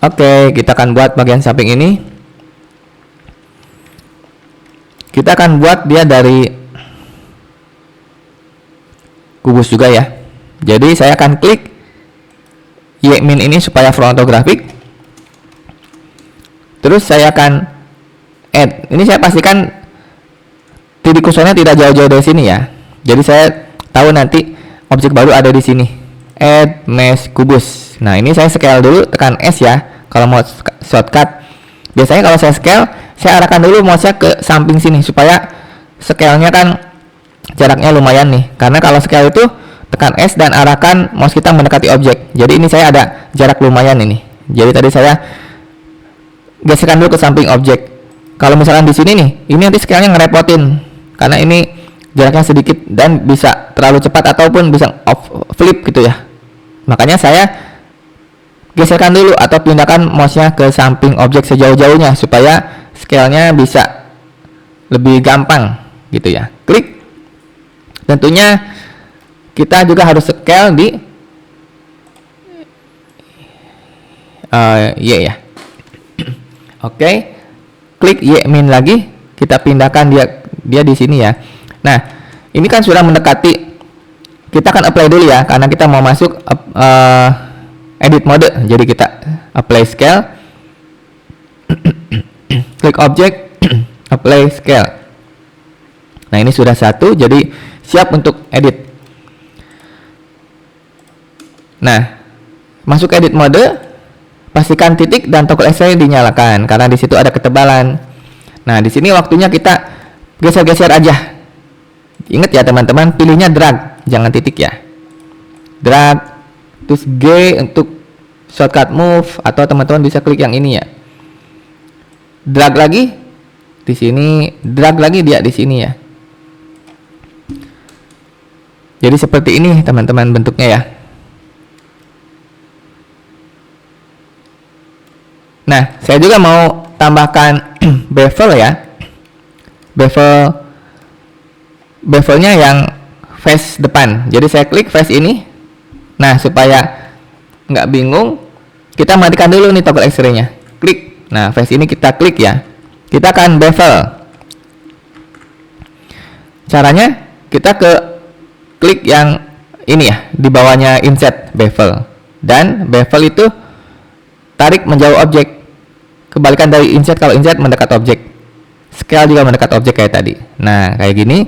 Oke, kita akan buat bagian samping ini. Kita akan buat dia dari kubus juga ya. Jadi saya akan klik Y-min ini supaya frontografik. Terus saya akan add. Ini saya pastikan titik kursornya tidak jauh-jauh dari sini ya. Jadi saya tahu nanti objek baru ada di sini. Add mesh kubus. Nah, ini saya scale dulu, tekan S ya. Kalau mau shortcut, biasanya kalau saya scale, saya arahkan dulu mouse-nya ke samping sini supaya scale-nya kan jaraknya lumayan nih. Karena kalau scale itu tekan S dan arahkan mouse kita mendekati objek. Jadi ini saya ada jarak lumayan ini. Jadi tadi saya geserkan dulu ke samping objek. Kalau misalkan di sini nih, ini nanti scale-nya ngerepotin karena ini jaraknya sedikit dan bisa terlalu cepat ataupun bisa off flip gitu ya. Makanya saya geserkan dulu atau pindahkan mouse-nya ke samping objek sejauh-jauhnya supaya scale-nya bisa lebih gampang gitu ya. Klik. Tentunya kita juga harus scale di Y ya. Oke. Klik Y-min lagi, kita pindahkan dia di sini ya. Nah, ini kan sudah mendekati. Kita akan apply dulu ya, karena kita mau masuk edit mode. Jadi kita apply scale, klik object, apply scale. Nah, ini sudah satu, jadi siap untuk edit. Nah, masuk edit mode, pastikan titik dan toggle X-ray dinyalakan karena di situ ada ketebalan. Nah, di sini waktunya kita geser-geser aja. Ingat ya teman-teman, pilihnya drag, jangan titik ya. Drag, terus G untuk shortcut move, atau teman-teman bisa klik yang ini ya. Drag lagi di sini, drag lagi dia di sini ya. Jadi seperti ini teman-teman bentuknya ya. Nah, saya juga mau tambahkan bevel ya. Bevelnya yang face depan. Jadi saya klik face ini. Nah, supaya nggak bingung, kita matikan dulu nih toggle X-ray-nya. Klik. Nah, face ini kita klik ya. Kita akan bevel. Caranya kita klik yang ini ya, di bawahnya insert bevel. Dan bevel itu tarik menjauh objek. Kebalikan dari insert, kalau insert mendekat objek, scale juga mendekat objek kayak tadi. Nah, kayak gini.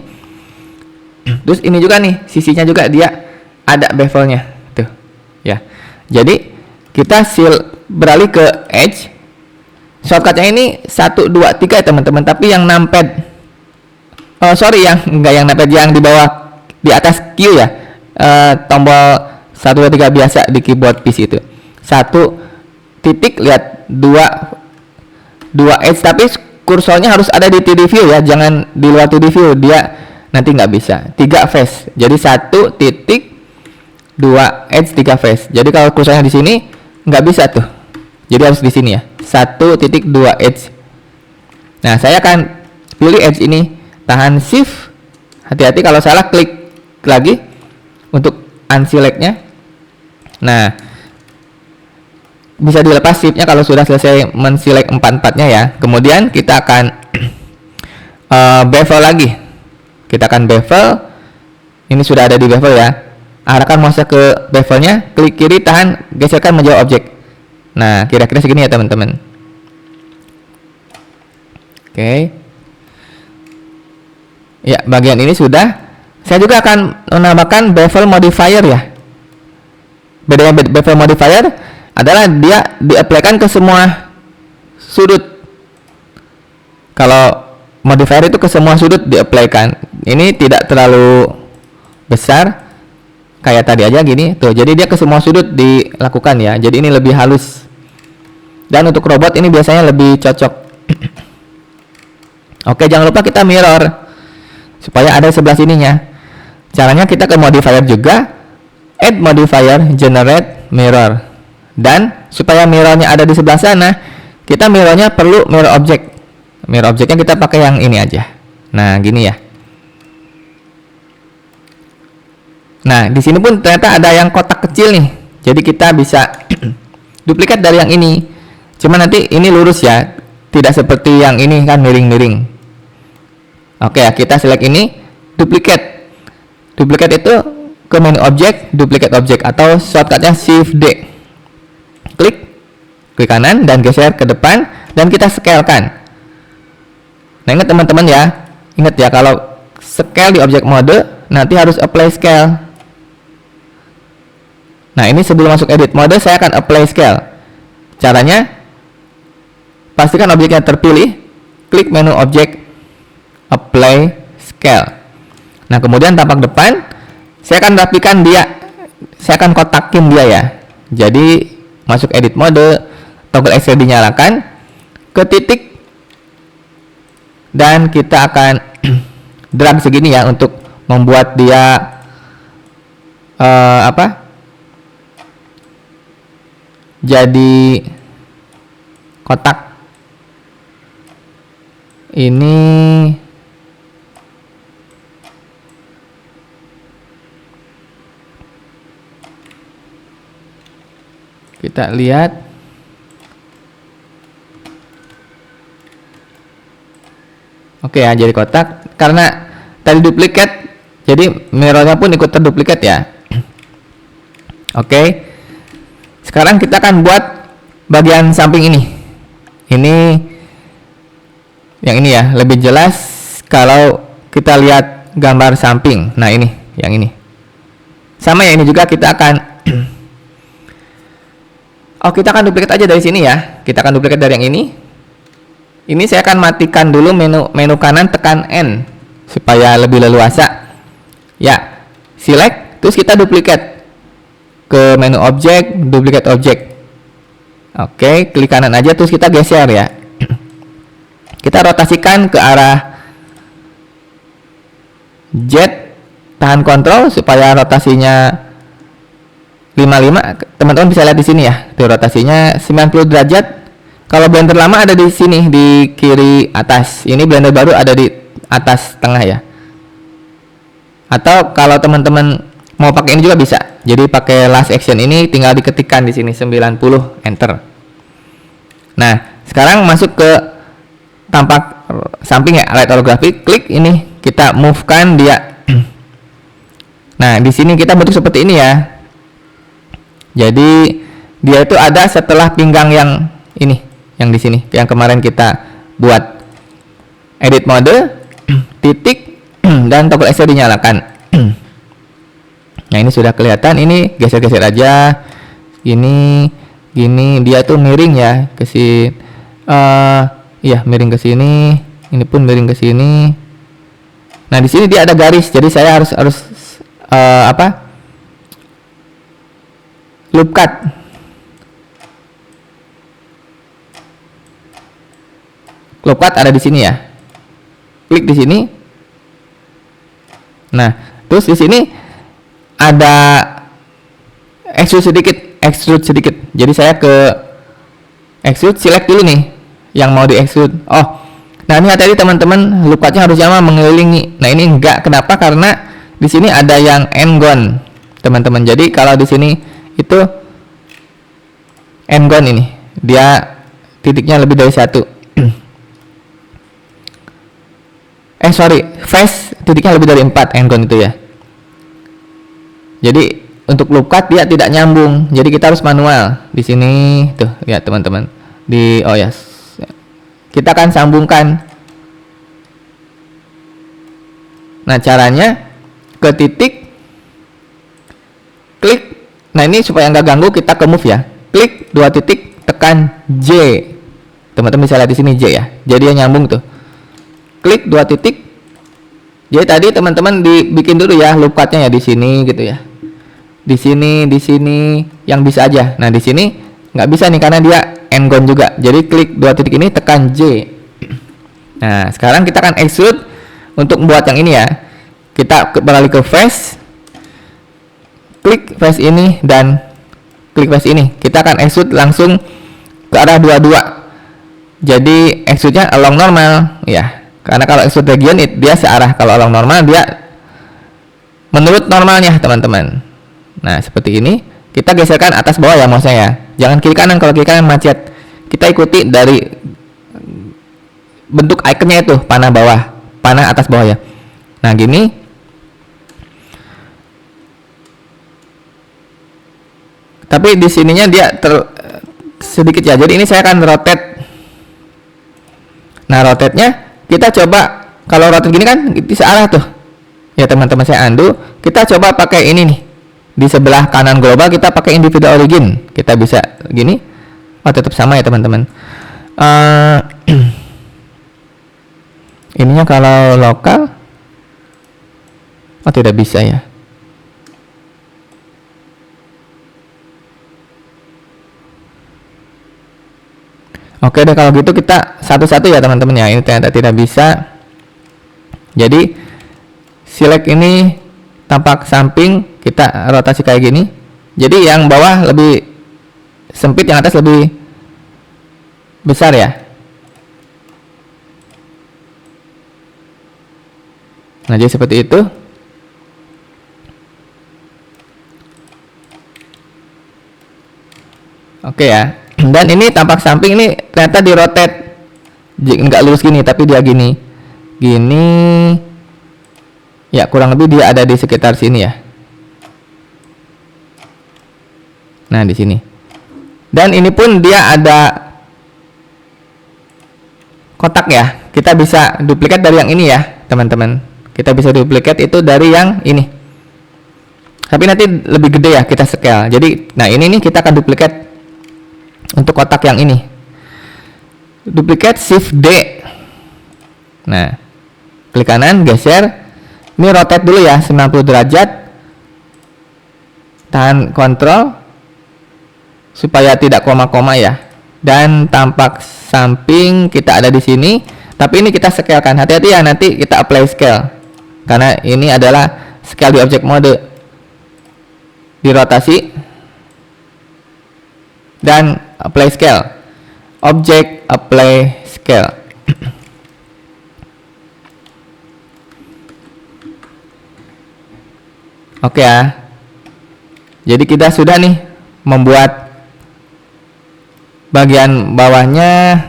Terus ini juga nih, sisinya juga dia ada bevelnya tuh ya. Jadi kita beralih ke edge. Shortcutnya ini 1, 2, 3 ya teman-teman, tapi yang numpad, yang enggak yang numpad, yang di bawah, di atas Q ya, tombol 1, 2, 3 biasa di keyboard PC itu. 1 titik, lihat 2 edge, tapi kursornya harus ada di 3D view ya, jangan di luar 3D view, dia nanti nggak bisa. 3 face, jadi 1 titik, 2 edge, 3 face. Jadi kalau kursornya di sini nggak bisa tuh, jadi harus di sini ya, 1 titik, 2 edge. Nah, saya akan pilih edge ini, tahan shift, hati-hati kalau salah klik lagi untuk unselect-nya. Nah, bisa dilepas shift-nya kalau sudah selesai menselect 4-4-nya ya. Kemudian kita akan bevel lagi. Kita akan bevel. Ini sudah ada di bevel ya. Arahkan mouse ke bevelnya, klik kiri, tahan, geserkan menjauh objek. Nah, kira-kira segini ya teman-teman. Oke. Ya, bagian ini sudah. Saya juga akan menambahkan bevel modifier ya. Bedanya bevel modifier adalah dia di-apply-kan ke semua sudut. Kalau modifier itu ke semua sudut di-apply-kan. Ini tidak terlalu besar, kayak tadi aja gini tuh. Jadi dia ke semua sudut dilakukan ya. Jadi ini lebih halus. Dan untuk robot ini biasanya lebih cocok. Oke, jangan lupa kita mirror supaya ada sebelah sininya. Caranya kita ke modifier juga, add modifier, generate mirror. Dan supaya mirrornya ada di sebelah sana, kita mirrornya perlu mirror object. Mirror objectnya kita pakai yang ini aja. Nah, gini ya. Nah, di sini pun ternyata ada yang kotak kecil nih. Jadi kita bisa duplikat dari yang ini. Cuma nanti ini lurus ya, tidak seperti yang ini kan miring-miring. Oke ya, kita select ini, duplicate. Duplicate itu ke menu object, duplicate object, atau shortcutnya Shift D. Klik kanan dan geser ke depan, dan kita scalekan. Nah, ingat teman-teman ya, ingat ya, kalau scale di object mode nanti harus apply scale. Nah, ini sebelum masuk edit mode saya akan apply scale. Caranya, pastikan objeknya terpilih, klik menu object, apply scale. Nah, kemudian tampak depan, saya akan rapikan dia, saya akan kotakin dia ya. Jadi masuk edit mode, toggle extrude dinyalakan, ke titik, dan kita akan drag segini ya untuk membuat dia jadi kotak. Ini kita lihat. Oke ya, jadi kotak. Karena tadi duplikat, jadi mirrornya pun ikut terduplikat ya. Oke. Sekarang kita akan buat bagian samping ini. Ini yang ini ya, lebih jelas kalau kita lihat gambar samping. Nah, ini, yang ini. Sama ya, ini juga kita akan kita akan duplikat aja dari sini ya. Kita akan duplikat dari yang ini. Ini saya akan matikan dulu menu kanan, tekan N supaya lebih leluasa. Ya, select, terus kita duplikat ke menu object, duplicate object. Oke, klik kanan aja, terus kita geser ya. Kita rotasikan ke arah Z, tahan kontrol supaya rotasinya 55. Teman-teman bisa lihat di sini ya, tuh rotasinya 90 derajat. Kalau blender lama ada di sini di kiri atas. Ini blender baru ada di atas tengah ya. Atau kalau teman-teman mau pakai ini juga bisa. Jadi pakai last action ini tinggal diketikkan di sini 90, enter. Nah, sekarang masuk ke tampak samping ya, light holography, klik ini, kita move kan dia. Nah, di sini kita bentuk seperti ini ya. Jadi dia itu ada setelah pinggang yang ini, yang di sini, yang kemarin kita buat. Edit mode, titik, dan toggle extrude dinyalakan. Nah, ini sudah kelihatan. Ini geser-geser aja. Ini gini, dia tuh miring ya ke sini. Iya, miring ke sini. Ini pun miring ke sini. Nah, di sini dia ada garis. Jadi saya harus loop cut. Loop cut ada di sini ya. Klik di sini. Nah, terus di sini ada extrude sedikit. Jadi saya ke extrude, select dulu nih yang mau di extrude. Nah ini tadi teman-teman, loop cutnya harusnya mengelilingi. Nah ini enggak, kenapa? Karena di sini ada yang end gone, teman-teman. Jadi kalau di sini itu end gone, ini dia titiknya lebih dari satu. Face titiknya lebih dari 4, end gone itu ya. Jadi untuk loop cut dia tidak nyambung, jadi kita harus manual. Di sini tuh lihat teman-teman, kita akan sambungkan. Nah, caranya ke titik, klik. Nah, ini supaya nggak ganggu, kita ke move ya. Klik 2 titik, tekan J. Teman-teman bisa lihat di sini J ya. Jadi dia nyambung tuh. Klik 2 titik. Jadi tadi teman-teman dibikin dulu ya loop cutnya ya di sini gitu ya. Di sini yang bisa aja. Nah, di sini nggak bisa nih karena dia end gone juga. Jadi klik 2 titik ini, tekan J. Nah, sekarang kita akan extrude untuk membuat yang ini ya. Kita beralih ke face, klik face ini dan klik face ini. Kita akan extrude langsung ke arah 22. Jadi extrude-nya along normal ya. Karena kalau extrude region dia searah, kalau along normal dia menurut normalnya, teman-teman. Nah, seperti ini. Kita geserkan atas bawah ya mouse-nya ya. Jangan kiri kanan, kalau kiri kanan macet. kita ikuti dari bentuk ikonnya itu, panah bawah, panah atas bawah ya. Nah gini, tapi di sininya dia sedikit ya, jadi ini saya akan rotate. Nah rotate-nya kita coba, kalau rotate gini kan di searah tuh ya teman-teman. Saya undo, kita coba pakai ini nih, di sebelah kanan global kita pakai individual origin, kita bisa gini. Oh tetap sama ya teman-teman. Ininya kalau lokal, oh tidak bisa ya. Oke deh, kalau gitu kita satu-satu ya teman-teman ya. Ini ternyata tidak bisa. Jadi select ini tampak samping, kita rotasi kayak gini. Jadi yang bawah lebih sempit, yang atas lebih besar ya. Nah jadi seperti itu. Oke ya. Dan ini tampak samping, ini ternyata di rotate, nggak lurus gini tapi dia gini ya, kurang lebih dia ada di sekitar sini ya. Nah di sini, dan ini pun dia ada kotak ya, kita bisa duplikat dari yang ini ya teman-teman. Kita bisa duplikat itu dari yang ini, tapi nanti lebih gede ya, kita scale. Jadi nah ini nih kita akan duplikat untuk kotak yang ini, duplikat shift D. Nah klik kanan, geser, ini rotate dulu ya 90 derajat, tahan kontrol supaya tidak koma-koma ya, dan tampak samping kita ada di sini, tapi ini kita scale kan, hati-hati ya, nanti kita apply scale karena ini adalah scale di object mode. Dirotasi dan apply scale, object apply scale. Oke ya, jadi kita sudah nih membuat bagian bawahnya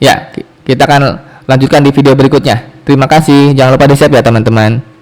ya. Kita akan lanjutkan di video berikutnya. Terima kasih, jangan lupa di save ya teman-teman.